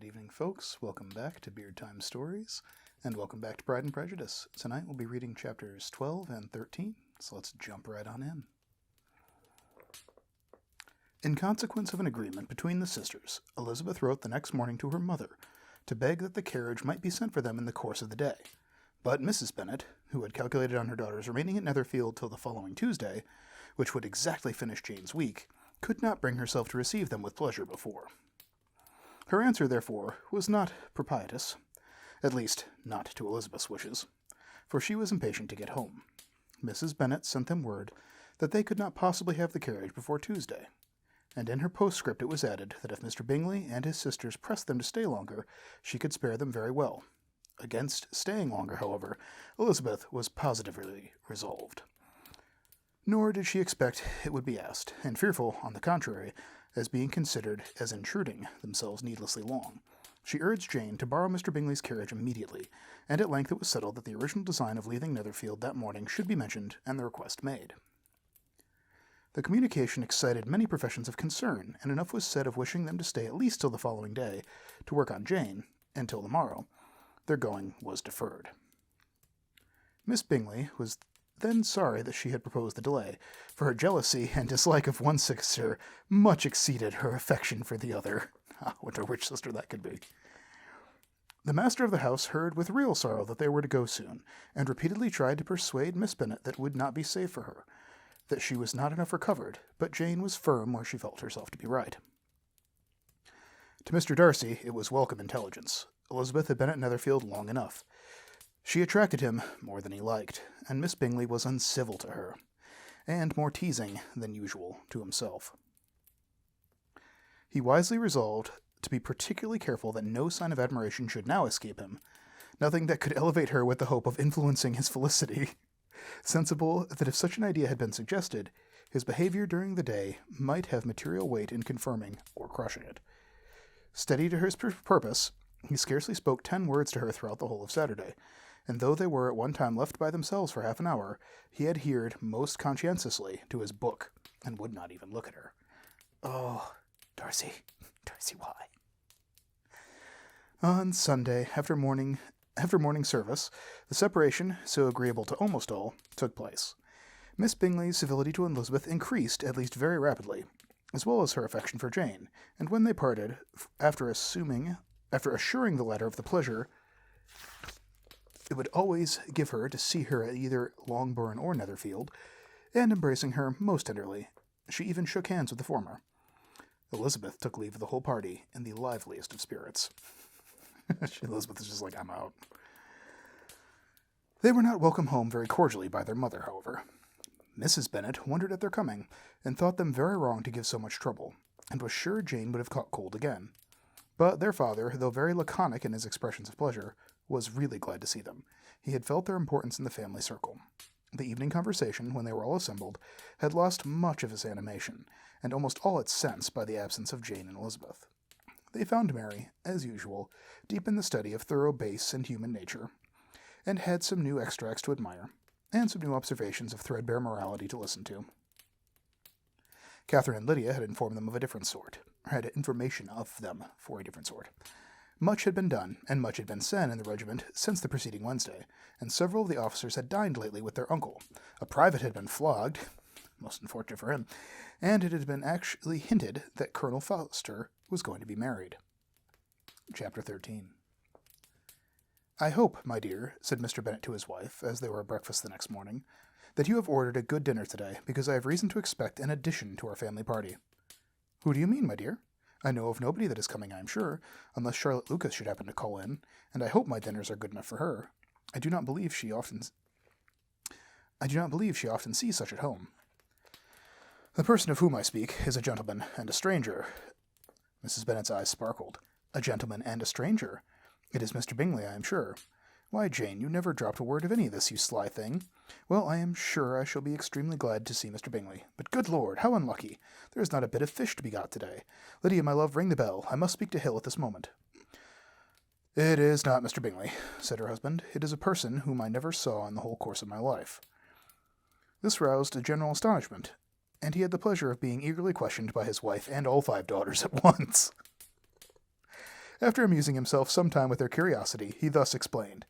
evening, folks. Welcome back to Beard Time Stories, and welcome back to Pride and Prejudice. Tonight we'll be reading chapters 12 and 13, so let's jump right on in. In consequence of an agreement between the sisters, Elizabeth wrote the next morning to her mother to beg that the carriage might be sent for them in the course of the day. But Mrs. Bennet, who had calculated on her daughters remaining at Netherfield till the following Tuesday, which would exactly finish Jane's week, could not bring herself to receive them with pleasure before. Her answer, therefore, was not propitious, at least not to Elizabeth's wishes, for she was impatient to get home. Mrs. Bennet sent them word that they could not possibly have the carriage before Tuesday, and in her postscript it was added that if Mr. Bingley and his sisters pressed them to stay longer, she could spare them very well. Against staying longer, however, Elizabeth was positively resolved. Nor did she expect it would be asked, and fearful, on the contrary, as being considered as intruding themselves needlessly long. She urged Jane to borrow Mr. Bingley's carriage immediately, and at length it was settled that the original design of leaving Netherfield that morning should be mentioned and the request made. The communication excited many professions of concern, and enough was said of wishing them to stay at least till the following day, to work on Jane, and till the morrow. Their going was deferred. Miss Bingley was then sorry that she had proposed the delay, for her jealousy and dislike of one sister much exceeded her affection for the other. I wonder which sister that could be. The master of the house heard with real sorrow that they were to go soon, and repeatedly tried to persuade Miss Bennet that it would not be safe for her, that she was not enough recovered, but Jane was firm where she felt herself to be right. To Mr. Darcy it was welcome intelligence. Elizabeth had been at Netherfield long enough. She attracted him more than he liked, and Miss Bingley was uncivil to her, and more teasing than usual to himself. He wisely resolved to be particularly careful that no sign of admiration should now escape him, nothing that could elevate her with the hope of influencing his felicity. Sensible that if such an idea had been suggested, his behavior during the day might have material weight in confirming or crushing it. Steady to his purpose, he scarcely spoke 10 words to her throughout the whole of Saturday, and though they were at one time left by themselves for half an hour, he adhered most conscientiously to his book, and would not even look at her. Oh, Darcy, why? On Sunday, after morning service, the separation, so agreeable to almost all, took place. Miss Bingley's civility to Elizabeth increased, at least very rapidly, as well as her affection for Jane, and when they parted, after assuring the latter of the pleasure it would always give her to see her at either Longbourn or Netherfield, and embracing her most tenderly, she even shook hands with the former. Elizabeth took leave of the whole party in the liveliest of spirits. Elizabeth is just like, I'm out. They were not welcomed home very cordially by their mother, however. Mrs. Bennet wondered at their coming, and thought them very wrong to give so much trouble, and was sure Jane would have caught cold again. But their father, though very laconic in his expressions of pleasure, was really glad to see them. He had felt their importance in the family circle. The evening conversation, when they were all assembled, had lost much of its animation, and almost all its sense by the absence of Jane and Elizabeth. They found Mary, as usual, deep in the study of thorough base and human nature, and had some new extracts to admire, and some new observations of threadbare morality to listen to. Catherine and Lydia had informed them of a different sort, or had information of them for a different sort. Much had been done, and much had been said in the regiment since the preceding Wednesday, and several of the officers had dined lately with their uncle. A private had been flogged, most unfortunate for him, and it had been actually hinted that Colonel Foster was going to be married. Chapter 13. I hope, my dear, said Mr. Bennet to his wife, as they were at breakfast the next morning, that you have ordered a good dinner today, because I have reason to expect an addition to our family party. Who do you mean, my dear? I know of nobody that is coming, I am sure, unless Charlotte Lucas should happen to call in, and I hope my dinners are good enough for her. I do not believe she often sees such at home. The person of whom I speak is a gentleman and a stranger. Mrs. Bennet's eyes sparkled. A gentleman and a stranger. It is Mr. Bingley, I am sure. Why, Jane, you never dropped a word of any of this, you sly thing. Well, I am sure I shall be extremely glad to see Mr. Bingley. But good Lord, how unlucky! There is not a bit of fish to be got today. Lydia, my love, ring the bell. I must speak to Hill at this moment. It is not Mr. Bingley, said her husband. It is a person whom I never saw in the whole course of my life. This roused a general astonishment, and he had the pleasure of being eagerly questioned by his wife and all 5 daughters at once. After amusing himself some time with their curiosity, he thus explained,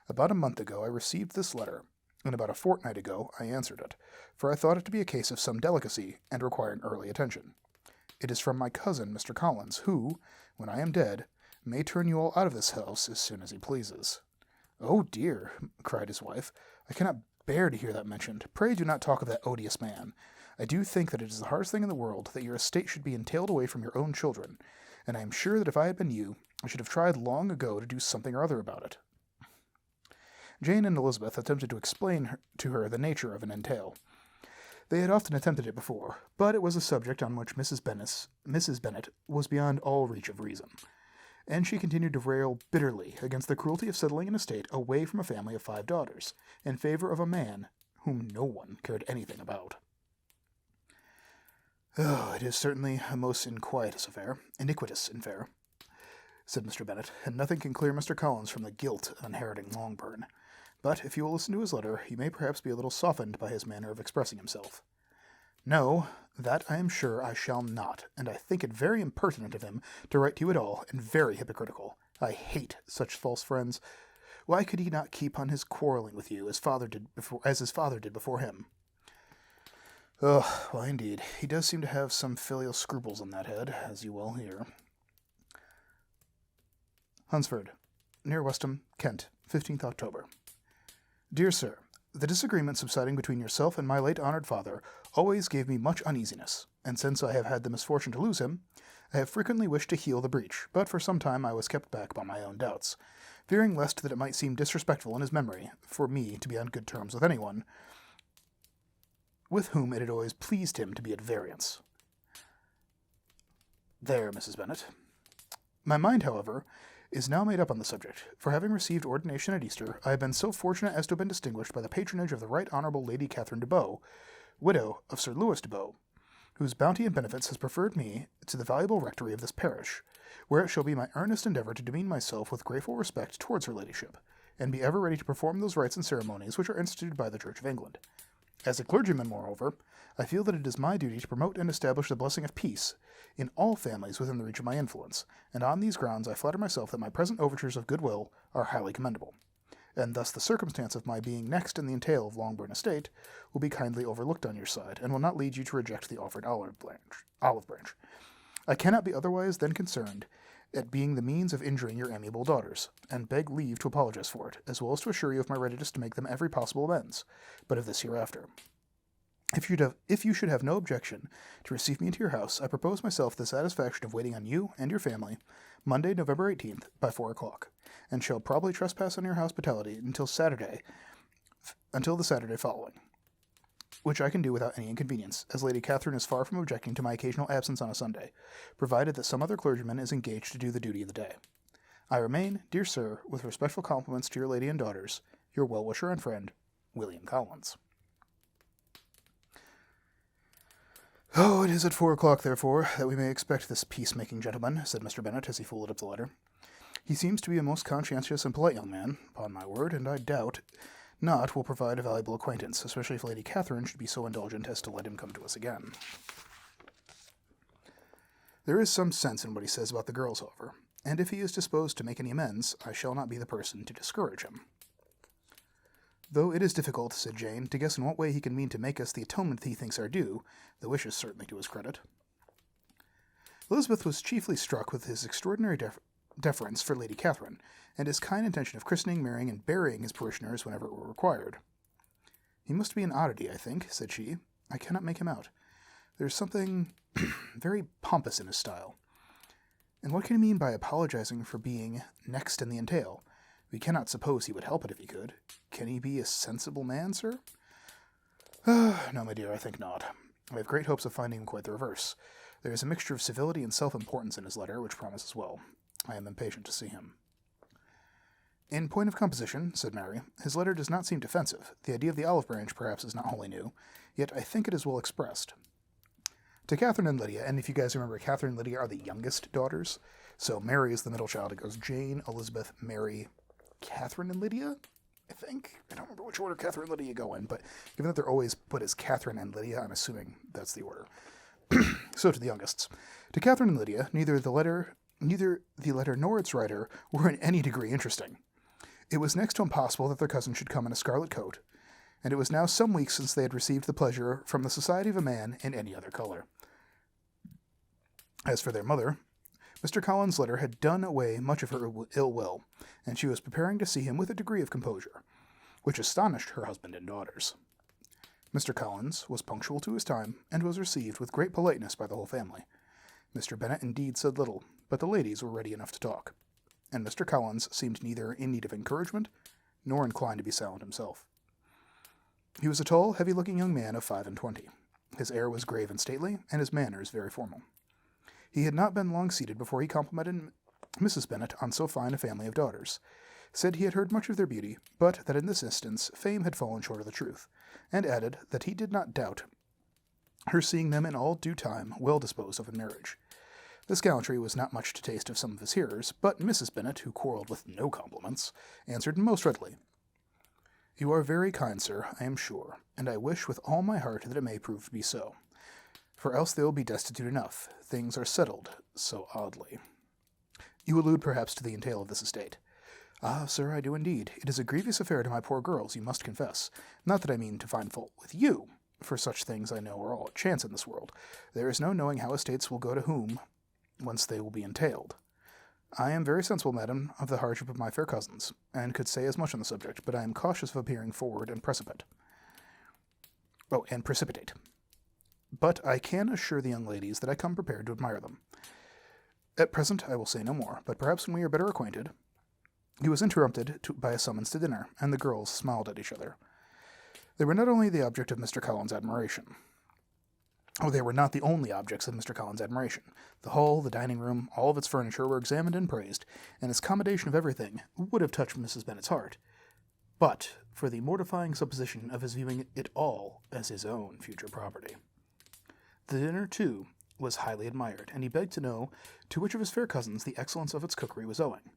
"About a month ago I received this letter, and about a fortnight ago I answered it, for I thought it to be a case of some delicacy and requiring early attention. It is from my cousin, Mr. Collins, who, when I am dead, may turn you all out of this house as soon as he pleases." "Oh dear," cried his wife, "I cannot bear to hear that mentioned. Pray do not talk of that odious man. I do think that it is the hardest thing in the world that your estate should be entailed away from your own children, and I am sure that if I had been you, I should have tried long ago to do something or other about it." Jane and Elizabeth attempted to explain to her the nature of an entail. They had often attempted it before, but it was a subject on which Mrs. Bennet was beyond all reach of reason, and she continued to rail bitterly against the cruelty of settling an estate away from a family of 5 daughters, in favor of a man whom no one cared anything about. "Oh, it is certainly a most iniquitous affair, said Mr. Bennet, and nothing can clear Mr. Collins from the guilt of inheriting Longbourn. But if you will listen to his letter, you may perhaps be a little softened by his manner of expressing himself." "No, that I am sure I shall not, and I think it very impertinent of him to write to you at all, and very hypocritical. I hate such false friends. Why could he not keep on his quarrelling with you as his father did before him?" "Oh, why indeed, he does seem to have some filial scruples on that head, as you well hear." Hunsford, near Westham, Kent, 15th October. "Dear Sir, the disagreement subsiding between yourself and my late honoured father always gave me much uneasiness, and since I have had the misfortune to lose him, I have frequently wished to heal the breach, but for some time I was kept back by my own doubts, fearing lest that it might seem disrespectful in his memory for me to be on good terms with anyone with whom it had always pleased him to be at variance. There, Mrs. Bennet. My mind, however, is now made up on the subject, for having received ordination at Easter, I have been so fortunate as to have been distinguished by the patronage of the Right Honourable Lady Catherine de Bow, widow of Sir Louis de Bow, whose bounty and benefits has preferred me to the valuable rectory of this parish, where it shall be my earnest endeavour to demean myself with grateful respect towards her ladyship, and be ever ready to perform those rites and ceremonies which are instituted by the Church of England. As a clergyman, moreover, I feel that it is my duty to promote and establish the blessing of peace in all families within the reach of my influence, and on these grounds I flatter myself that my present overtures of goodwill are highly commendable, and thus the circumstance of my being next in the entail of Longbourn estate will be kindly overlooked on your side, and will not lead you to reject the offered olive branch. I cannot be otherwise than concerned at being the means of injuring your amiable daughters, and beg leave to apologize for it, as well as to assure you of my readiness to make them every possible amends, but of this hereafter. If you should have no objection to receive me into your house, I propose myself the satisfaction of waiting on you and your family Monday, November 18th, by 4 o'clock, and shall probably trespass on your hospitality until the Saturday following, which I can do without any inconvenience, as Lady Catherine is far from objecting to my occasional absence on a Sunday, provided that some other clergyman is engaged to do the duty of the day. I remain, dear sir, with respectful compliments to your lady and daughters, your well-wisher and friend, William Collins. Oh, it is at 4 o'clock, therefore, that we may expect this peace-making gentleman, said Mr. Bennet, as he folded up the letter. He seems to be a most conscientious and polite young man, upon my word, and I doubt not will provide a valuable acquaintance, especially if Lady Catherine should be so indulgent as to let him come to us again. There is some sense in what he says about the girls, however, and if he is disposed to make any amends, I shall not be the person to discourage him. Though it is difficult, said Jane, to guess in what way he can mean to make us the atonement he thinks our due, the wish is certainly to his credit. Elizabeth was chiefly struck with his extraordinary deference for Lady Catherine, and his kind intention of christening, marrying, and burying his parishioners whenever it were required. He must be an oddity, I think, said she. I cannot make him out. There is something very pompous in his style. And what can he mean by apologizing for being next in the entail? We cannot suppose he would help it if he could. Can he be a sensible man, sir? No, my dear, I think not. I have great hopes of finding him quite the reverse. There is a mixture of civility and self-importance in his letter, which promises well. I am impatient to see him. In point of composition, said Mary, his letter does not seem defensive. The idea of the olive branch, perhaps, is not wholly new, yet I think it is well expressed. To Catherine and Lydia, and if you guys remember, Catherine and Lydia are the youngest daughters, so Mary is the middle child. It goes Jane, Elizabeth, Mary, Catherine, and Lydia, I think. I don't remember which order Catherine and Lydia go in, but given that they're always put as Catherine and Lydia, I'm assuming that's the order. So to the youngest. To Catherine and Lydia, neither the letter Neither the letter nor its writer were in any degree interesting. It was next to impossible that their cousin should come in a scarlet coat, and it was now some weeks since they had received the pleasure from the society of a man in any other color. As for their mother, Mr. Collins' letter had done away much of her ill will, and she was preparing to see him with a degree of composure, which astonished her husband and daughters. Mr. Collins was punctual to his time, and was received with great politeness by the whole family. Mr. Bennet indeed said little, but the ladies were ready enough to talk, and Mr. Collins seemed neither in need of encouragement, nor inclined to be silent himself. He was a tall, heavy-looking young man of 25. His air was grave and stately, and his manners very formal. He had not been long seated before he complimented Mrs. Bennet on so fine a family of daughters, said he had heard much of their beauty, but that in this instance fame had fallen short of the truth, and added that he did not doubt her seeing them in all due time well disposed of in marriage. This gallantry was not much to taste of some of his hearers, but Mrs. Bennet, who quarrelled with no compliments, answered most readily, "You are very kind, sir, I am sure, and I wish with all my heart that it may prove to be so, for else they will be destitute enough. Things are settled so oddly." "You allude perhaps to the entail of this estate." "Ah, sir, I do indeed. It is a grievous affair to my poor girls, you must confess. Not that I mean to find fault with you, for such things I know are all a chance in this world. There is no knowing how estates will go to whom, whence they will be entailed. I am very sensible, madam, of the hardship of my fair cousins, and could say as much on the subject, but I am cautious of appearing forward and precipitate. But I can assure the young ladies that I come prepared to admire them. At present I will say no more, but perhaps when we are better acquainted—" He was interrupted by a summons to dinner, and the girls smiled at each other. They were not only the object of Mr. Collins' admiration. They were not the only objects of Mr. Collins' admiration. The hall, the dining room, all of its furniture were examined and praised, and its accommodation of everything would have touched Mrs. Bennet's heart, but for the mortifying supposition of his viewing it all as his own future property. The dinner, too, was highly admired, and he begged to know to which of his fair cousins the excellence of its cookery was owing.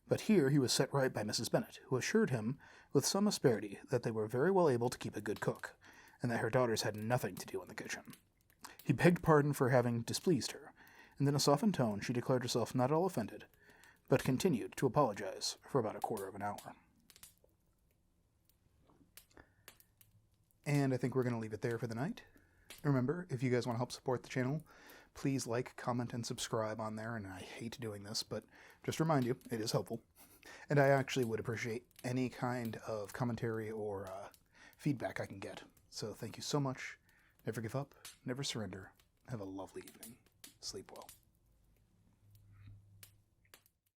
But here he was set right by Mrs. Bennet, who assured him with some asperity that they were very well able to keep a good cook, and that her daughters had nothing to do in the kitchen. He begged pardon for having displeased her, and in a softened tone she declared herself not at all offended, but continued to apologize for about a quarter of an hour. And I think we're going to leave it there for the night. Remember, if you guys want to help support the channel, please like, comment, and subscribe on there, and I hate doing this, but just to remind you, it is helpful. And I actually would appreciate any kind of commentary or feedback I can get. So thank you so much. Never give up, never surrender. Have a lovely evening. Sleep well.